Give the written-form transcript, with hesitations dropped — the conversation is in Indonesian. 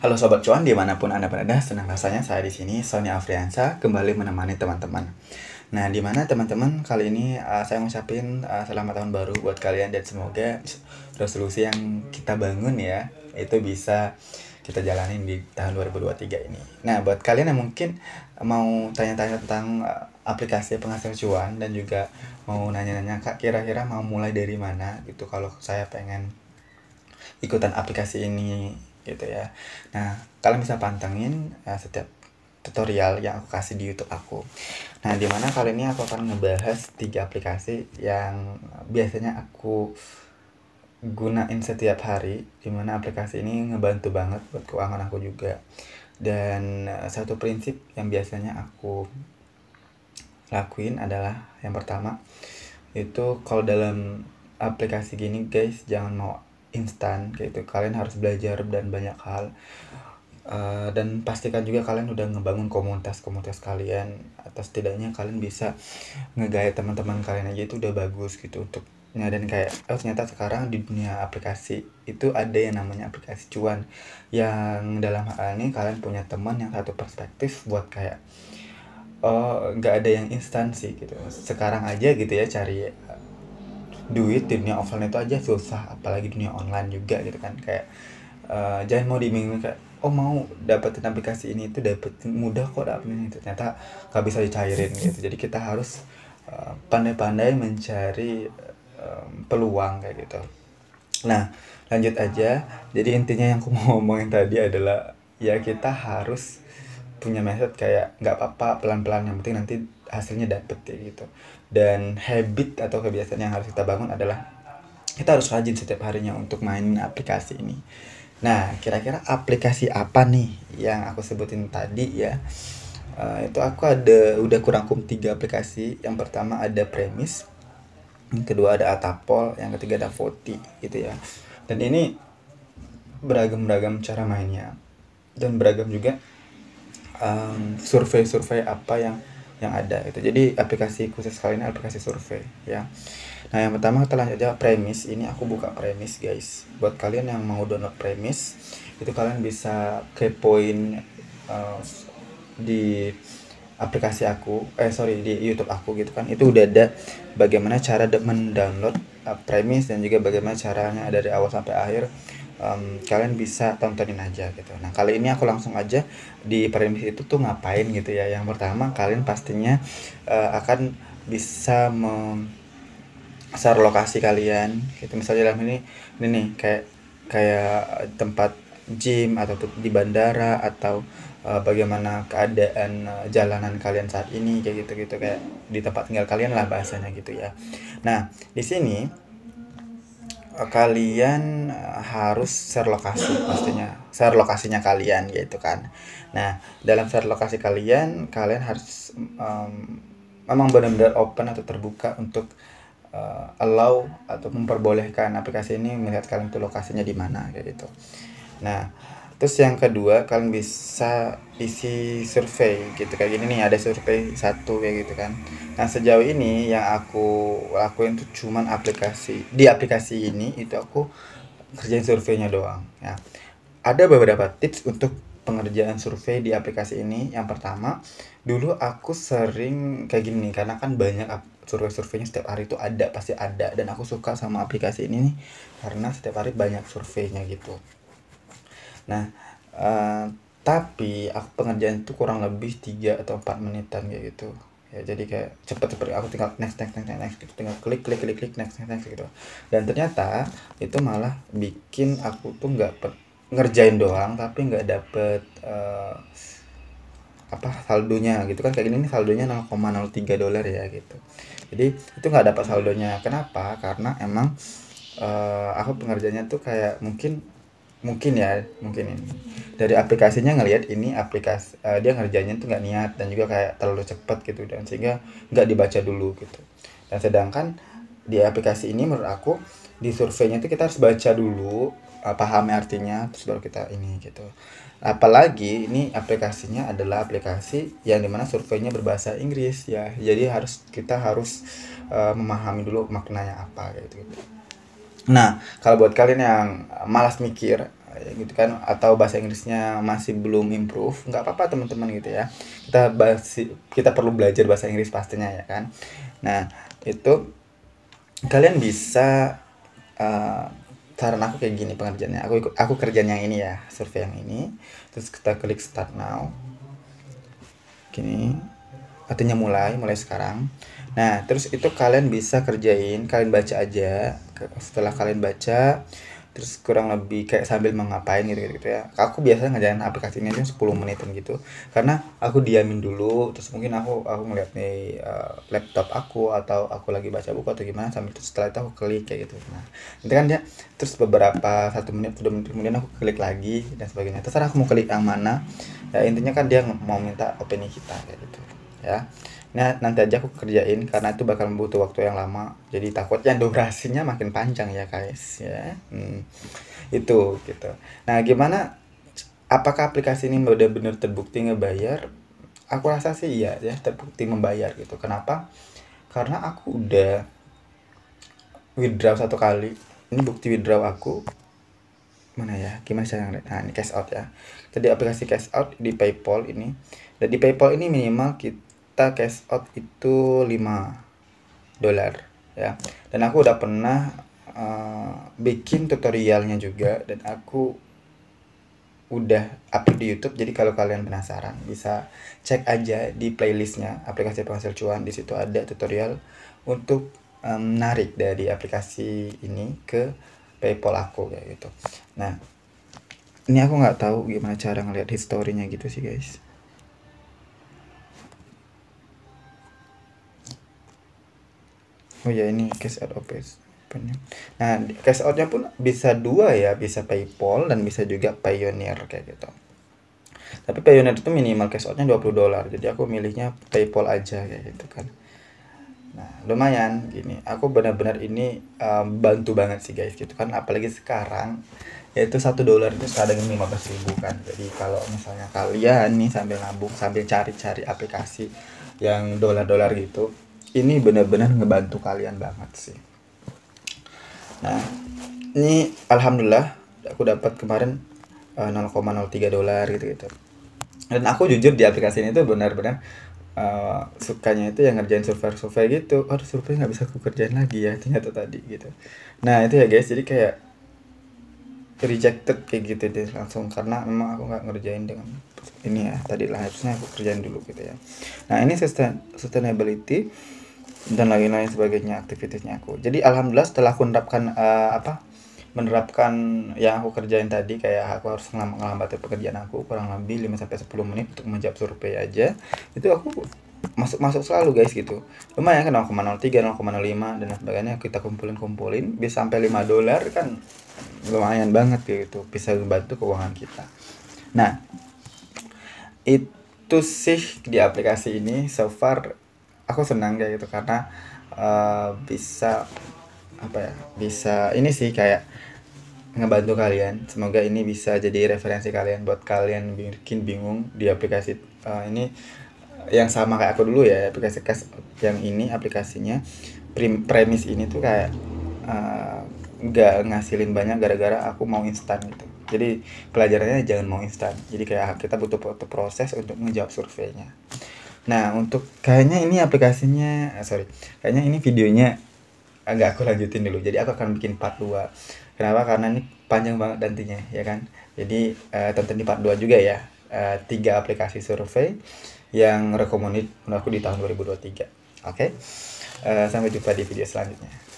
Halo Sobat Cuan, dimanapun Anda berada, senang rasanya saya di sini, Sony Afriansa, kembali menemani teman-teman. Nah, dimana teman-teman kali ini saya ngucapin selamat tahun baru buat kalian dan semoga resolusi yang kita bangun ya, itu bisa kita jalanin di tahun 2023 ini. Nah, buat kalian yang mungkin mau tanya-tanya tentang aplikasi penghasil cuan dan juga mau nanya-nanya, Kak, kira-kira mau mulai dari mana gitu kalau saya pengen ikutan aplikasi ini gitu ya. Nah, kalian bisa pantengin setiap tutorial yang aku kasih di YouTube aku. Nah, dimana kali ini aku akan ngebahas 3 aplikasi yang biasanya aku gunain setiap hari, dimana aplikasi ini ngebantu banget buat keuangan aku juga. Dan satu prinsip yang biasanya aku lakuin adalah yang pertama itu kalau dalam aplikasi gini guys, jangan mau instan kayak gitu. Kalian harus belajar dan banyak hal. Dan pastikan juga kalian udah ngebangun komunitas kalian, atau setidaknya kalian bisa ngegaya teman-teman kalian aja itu udah bagus gitu untuk dan kayak ternyata sekarang di dunia aplikasi itu ada yang namanya aplikasi cuan, yang dalam hal ini kalian punya teman yang satu perspektif buat kayak oh nggak ada yang instan sih gitu sekarang aja gitu ya, cari duit di dunia offline itu aja susah, apalagi dunia online juga gitu kan. Kayak jangan mau diminggu kayak oh mau dapetin aplikasi ini itu dapet mudah kok, dapetin itu ternyata gak bisa dicairin gitu. Jadi kita harus pandai-pandai mencari peluang kayak gitu. Nah, lanjut aja. Jadi intinya yang aku mau ngomongin tadi adalah ya kita harus punya method kayak nggak apa-apa pelan-pelan, yang penting nanti hasilnya dapet kayak gitu. Dan habit atau kebiasaan yang harus kita bangun adalah kita harus rajin setiap harinya untuk main aplikasi ini. Nah, kira-kira aplikasi apa nih yang aku sebutin tadi ya? Itu aku udah kurangkum 3 aplikasi. Yang pertama ada Premise, yang kedua ada Atapol, yang ketiga ada Voti gitu ya. Dan ini beragam-beragam cara mainnya dan beragam juga survei-survei apa yang ada gitu. Jadi aplikasi khusus kali ini aplikasi survei ya. Nah, yang pertama kita lanjut aja Premise. Ini aku buka Premise guys. Buat kalian yang mau download Premise, itu kalian bisa kepoin di aplikasi aku, di YouTube aku gitu kan. Itu udah ada bagaimana cara mendownload Premise dan juga bagaimana caranya dari awal sampai akhir. Kalian bisa tontonin aja gitu. Nah, kali ini aku langsung aja di Premise itu tuh ngapain gitu ya. Yang pertama kalian pastinya akan bisa share lokasi kalian gitu. Misalnya dalam ini nih kayak tempat gym atau di bandara, atau bagaimana keadaan jalanan kalian saat ini kayak gitu-gitu, kayak di tempat tinggal kalian lah bahasanya gitu ya. Nah, di sini kalian harus share lokasi, pastinya share lokasinya kalian gitu kan. Nah, dalam share lokasi kalian harus memang benar-benar open atau terbuka untuk allow atau memperbolehkan aplikasi ini melihat kalian tuh lokasinya di mana kayak gitu. Nah, terus yang kedua kalian bisa isi survei gitu, kayak gini nih, ada survei satu kayak gitu kan. Nah, sejauh ini yang aku lakuin tuh cuman di aplikasi ini itu aku kerjain surveinya doang ya. Ada beberapa tips untuk pengerjaan survei di aplikasi ini. Yang pertama, dulu aku sering kayak gini nih, karena kan banyak survei-surveinya setiap hari itu ada, pasti ada, dan aku suka sama aplikasi ini nih karena setiap hari banyak surveinya gitu. Nah, tapi aku pengerjaan itu kurang lebih 3 atau 4 menitan kayak gitu. Ya, jadi kayak cepet-cepet aku tinggal next gitu, tinggal klik next gitu. Dan ternyata itu malah bikin aku tuh ngerjain doang tapi nggak dapet saldonya gitu kan. Kayak gini nih saldonya $0,03 ya gitu. Jadi itu nggak dapat saldonya. Kenapa? Karena emang aku pengerjaannya tuh kayak mungkin ini dari aplikasinya ngelihat ini aplikasi dia ngerjainnya tuh nggak niat dan juga kayak terlalu cepat gitu, dan sehingga nggak dibaca dulu gitu. Dan sedangkan di aplikasi ini menurut aku di surveinya tuh kita harus baca dulu, pahami artinya, terus baru kita ini gitu. Apalagi ini aplikasinya adalah aplikasi yang dimana surveinya berbahasa Inggris ya, jadi kita harus memahami dulu maknanya apa gitu. Nah, kalau buat kalian yang malas mikir, gitu kan, atau bahasa Inggrisnya masih belum improve, nggak apa-apa teman-teman gitu ya. Kita perlu belajar bahasa Inggris pastinya ya kan. Nah, itu kalian bisa saran aku kayak gini pengerjaannya. Aku kerjaan yang ini ya, survei yang ini. Terus kita klik start now. Gini. Artinya mulai sekarang. Nah, terus itu kalian bisa kerjain, kalian baca aja. Setelah kalian baca, terus kurang lebih kayak sambil mengapain gitu ya. Aku biasanya ngerjain aplikasi ini aja 10 menitan gitu. Karena aku diamin dulu, terus mungkin aku ngeliat nih laptop aku, atau aku lagi baca buku atau gimana, sambil terus setelah itu aku klik kayak gitu. Nah, nanti kan dia terus beberapa 1 menit 2 menit kemudian aku klik lagi dan sebagainya. Terserah aku mau klik yang mana. Ya intinya kan dia mau minta opini kita kayak gitu ya. Nah, nanti aja aku kerjain karena itu bakal butuh waktu yang lama. Jadi takutnya durasinya makin panjang ya, guys ya. Itu gitu. Nah, gimana, apakah aplikasi ini benar-benar terbukti ngebayar? Aku rasa sih iya ya, terbukti membayar gitu. Kenapa? Karena aku udah withdraw 1 kali. Ini bukti withdraw aku. Mana ya? Gimana cara ngeliat? Nah, ini cash out ya. Jadi aplikasi cash out di PayPal ini. Dan di PayPal ini minimal kita cash out itu $5 ya. Dan aku udah pernah bikin tutorialnya juga, dan aku udah upload di YouTube. Jadi kalau kalian penasaran bisa cek aja di playlistnya aplikasi penghasil cuan. Di situ ada tutorial untuk menarik dari aplikasi ini ke PayPal aku kayak gitu. Nah, ini aku nggak tahu gimana cara ngelihat historinya gitu sih, guys. Oh ya, ini cash out OPS. Nah, cash outnya pun bisa dua ya, bisa PayPal dan bisa juga Payoneer kayak gitu. Tapi Payoneer itu minimal cash outnya $20, jadi aku milihnya PayPal aja kayak gitu kan. Nah, lumayan gini. Aku benar-benar ini bantu banget sih, guys gitu kan. Apalagi sekarang yaitu $1 itu sekarang 15.000 kan. Jadi kalau misalnya kalian nih sambil nabung, sambil cari-cari aplikasi yang dolar-dolar gitu, ini benar-benar ngebantu kalian banget sih. Nah, ini alhamdulillah aku dapat kemarin $0,03 gitu. Dan aku jujur di aplikasi ini tuh benar-benar sukanya itu yang ngerjain survei gitu. Aduh, survei nggak bisa aku kerjain lagi ya ternyata tadi gitu. Nah, itu ya guys, jadi kayak rejected kayak gitu deh langsung, karena memang aku nggak ngerjain dengan ini ya, tadi lah harusnya aku kerjain dulu gitu ya. Nah, ini sustainability dan lain-lain sebagainya aktivitasnya aku. Jadi alhamdulillah setelah aku menerapkan yang aku kerjain tadi, kayak aku harus ngelambatin pekerjaan aku kurang lebih 5-10 menit untuk menjawab survei aja, itu aku masuk selalu, guys gitu. Lumayan kan, 0,03 0,05 dan sebagainya, kita kumpulin bisa sampai $5 kan, lumayan banget gitu, bisa membantu keuangan kita. Nah, itu sih di aplikasi ini so far aku senang kayak gitu, karena bisa bisa ini sih kayak ngebantu kalian. Semoga ini bisa jadi referensi kalian buat kalian bikin bingung di aplikasi ini yang sama kayak aku dulu ya, aplikasi cash yang ini aplikasinya premis ini tuh kayak nggak ngasilin banyak gara-gara aku mau instan gitu. Jadi pelajarannya jangan mau instan. Jadi kayak kita butuh proses untuk menjawab surveinya. Nah, untuk kayaknya ini aplikasinya kayaknya ini videonya agak aku lanjutin dulu. Jadi aku akan bikin part 2. Kenapa? Karena ini panjang banget nantinya ya kan. Jadi tonton di part 2 juga ya. 3 aplikasi survei yang recommended menurut aku di tahun 2023. Oke. Sampai jumpa di video selanjutnya.